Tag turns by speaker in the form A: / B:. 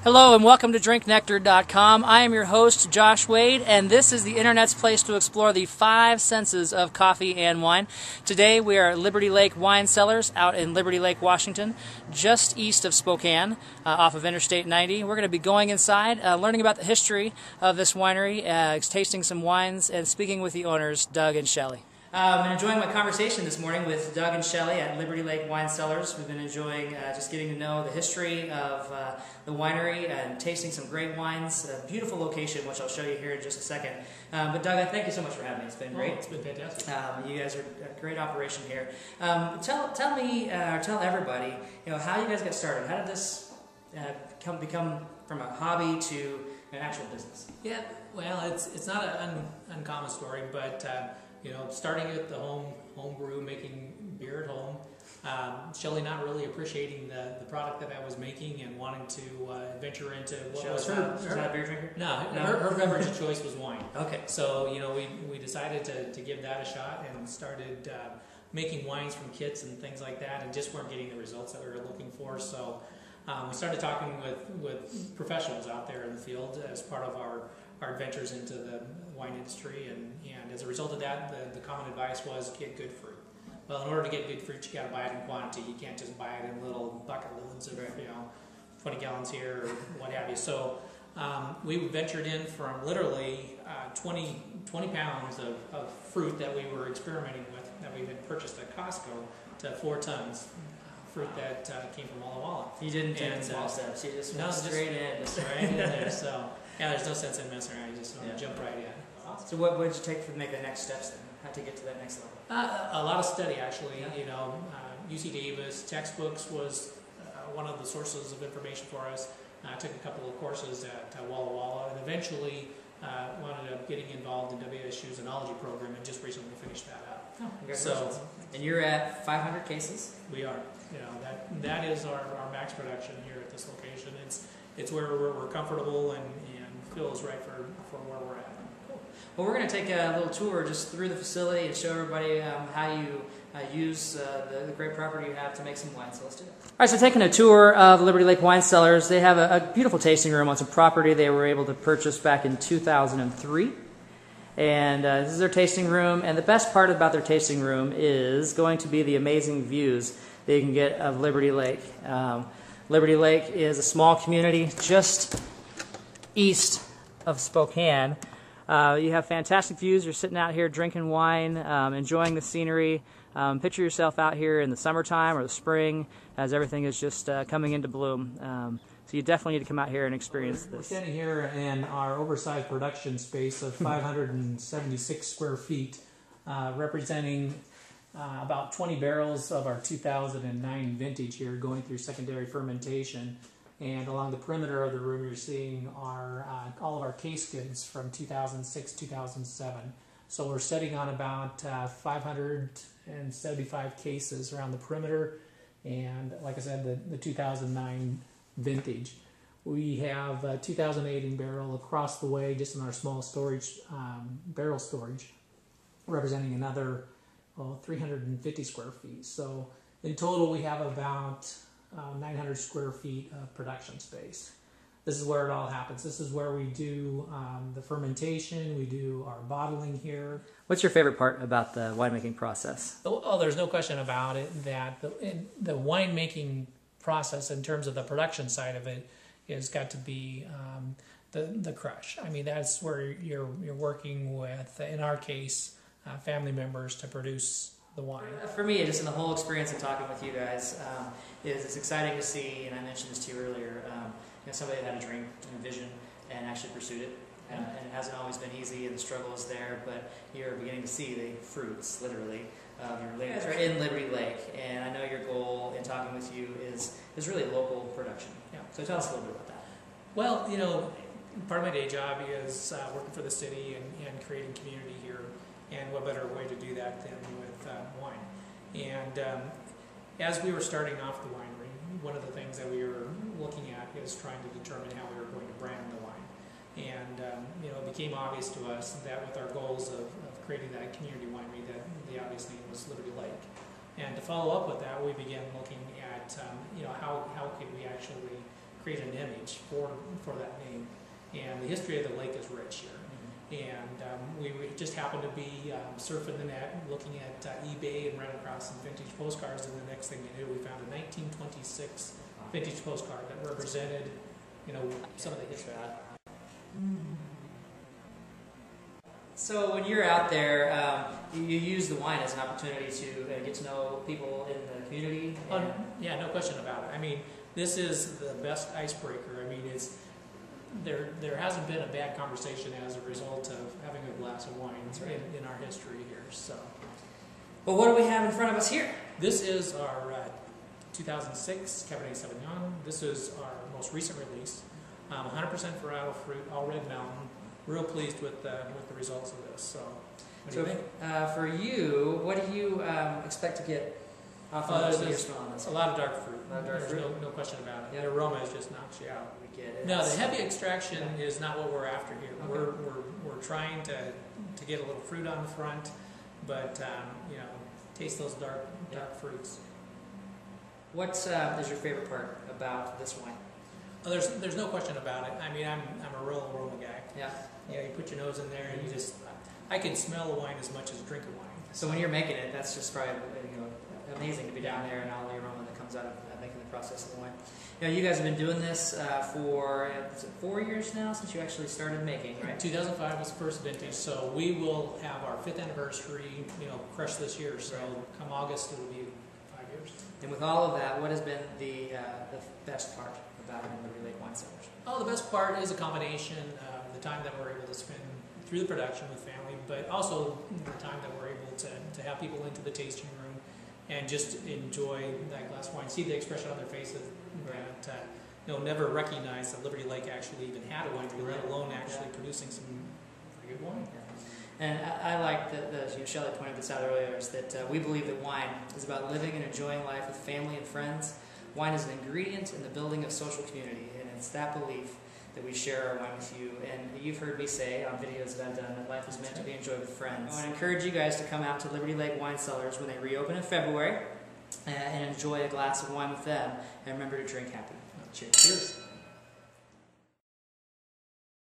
A: Hello and welcome to drinknectar.com. I am your host, Josh Wade, and this is the internet's place to explore the five senses of coffee and wine. Today we are at Liberty Lake Wine Cellars out in Liberty Lake, Washington, just east of Spokane, off of Interstate 90. We're going to be going inside, learning about the history of this winery, tasting some wines, and speaking with the owners, Doug and Shelley. I'm enjoying my conversation this morning with Doug and Shelley at Liberty Lake Wine Cellars. We've been enjoying just getting to know the history of the winery and tasting some great wines. A beautiful location, which I'll show you here in just a second. But Doug, I thank you so much for having me. It's been great.
B: It's been fantastic.
A: You guys are a great operation here. Tell me, or tell everybody, how you guys got started. How did this become from a hobby to an actual business?
B: Yeah, well, it's not an uncommon story, but starting at the home brew, making beer at home, Shelley not really appreciating the product that I was making and wanting to venture into what was her.
A: She's not a beer drinker?
B: No, her beverage of choice was wine.
A: Okay.
B: So, we decided to give that a shot and started making wines from kits and things like that, and just weren't getting the results that we were looking for. So we started talking with professionals out there in the field as part of our adventures into the wine industry, and as a result of that, the common advice was get good fruit. Well, in order to get good fruit, you got to buy it in quantity. You can't just buy it in little bucket loads of 20 gallons here or what have you. So we ventured in from literally 20 pounds of fruit that we were experimenting with, that we had purchased at Costco, to 4 tons. Fruit that came from Walla Walla.
A: You didn't take small steps. You just went straight in.
B: Just right in there. So yeah, there's no sense in messing around. You just want to jump right in.
A: Awesome. So what did you take to make the next steps then? How to get to that next level?
B: A lot of study, actually. Yeah. UC Davis textbooks was one of the sources of information for us. I took a couple of courses at Walla Walla, and eventually wound up getting involved in WSU's enology program, and just recently finished that up.
A: Oh, congratulations. And you're at 500 cases?
B: We are. That is our max production here at this location. It's where we're comfortable and feel is right for where we're at.
A: Cool. Well, we're going to take a little tour just through the facility and show everybody how you use the great property you have to make some wine. So let's do that. All right, so taking a tour of Liberty Lake Wine Cellars. They have a beautiful tasting room on some property they were able to purchase back in 2003. And this is their tasting room, and the best part about their tasting room is going to be the amazing views that you can get of Liberty Lake. Liberty Lake is a small community just east of Spokane. You have fantastic views. You're sitting out here drinking wine, enjoying the scenery. Picture yourself out here in the summertime or the spring as everything is just coming into bloom. So you definitely need to come out here and experience this.
B: We're standing here in our oversized production space of 576 square feet, representing about 20 barrels of our 2009 vintage here going through secondary fermentation. And along the perimeter of the room you're seeing are all of our case goods from 2006, 2007. So we're sitting on about 575 cases around the perimeter, and like I said, the 2009 vintage. We have 2008 in barrel across the way, just in our small storage, barrel storage, representing another 350 square feet. So in total we have about 900 square feet of production space. This is where it all happens. This is where we do the fermentation, we do our bottling here.
A: What's your favorite part about the winemaking process?
B: Oh, there's no question about it that the winemaking process, in terms of the production side of it, has got to be the crush. I mean, that's where you're working with, in our case, family members to produce the wine.
A: For me, just in the whole experience of talking with you guys, it's exciting to see, and I mentioned this to you earlier, somebody that had a dream and a vision and actually pursued it. And it hasn't always been easy, and the struggle is there, but you're beginning to see the fruits, literally, of your labor in Liberty Lake. And I know your goal in talking with you is really local production. Yeah. So tell us a little bit about that.
B: Well, part of my day job is working for the city and creating community here, and what better way to do that than with wine. And as we were starting off the winery, one of the things that we were looking at is trying to determine how we were going to brand the wine. And it became obvious to us that with our goals of creating that community winery, that the obvious name was Liberty Lake. And to follow up with that, we began looking at how could we actually create an image for that name. And the history of the lake is rich here. And we just happened to be surfing the net, looking at eBay, and ran across some vintage postcards. And the next thing we knew, we found a 1926 vintage postcard that represented, some of the history.
A: So when you're out there, you use the wine as an opportunity to get to know people in the community.
B: Yeah, no question about it. I mean, this is the best icebreaker. I mean, there hasn't been a bad conversation as a result of having a glass of wine in our history here. So,
A: well, what do we have in front of us here?
B: This is our 2006 Cabernet Sauvignon. This is our most recent release. 100% varietal fruit, all red mountain. Real pleased with the results of this. So, what do you think?
A: For you, what do you expect to get off of this?
B: A lot of dark fruit.
A: There's
B: no question about it. The aroma just knocks you out.
A: We get it.
B: No, the heavy extraction is not what we're after here. Okay. We're trying to get a little fruit on the front, but taste those dark fruits.
A: What is your favorite part about this wine?
B: Oh, there's no question about it. I mean, I'm a real aroma guy.
A: Yeah.
B: Yeah, you put your nose in there and I can smell the wine as much as drink a wine.
A: So when you're making it, that's just probably amazing to be down there and all the aroma that comes out of making the process of the wine. You guys have been doing this for 4 years now since you actually started making, right?
B: 2005 was the first vintage, so we will have our 5th anniversary, crush this year. So come August, it will be 5 years.
A: And with all of that, what has been the best part about Liberty Lake Wine Cellars?
B: Oh, the best part is a combination of the time that we're able to spend through the production with family, but also the time that we're able to have people into the tasting room and just enjoy that glass of wine, see the expression on their faces, that never recognized that Liberty Lake actually even had a winery, let alone actually producing some pretty good wine.
A: And I like that Shelley pointed this out earlier, is that we believe that wine is about living and enjoying life with family and friends. Wine is an ingredient in the building of social community, and it's that belief that we share our wine with you. And you've heard me say on videos that I've done that life is meant to be enjoyed with friends. I want to encourage you guys to come out to Liberty Lake Wine Cellars when they reopen in February and enjoy a glass of wine with them. And remember to drink happy.
B: Cheers.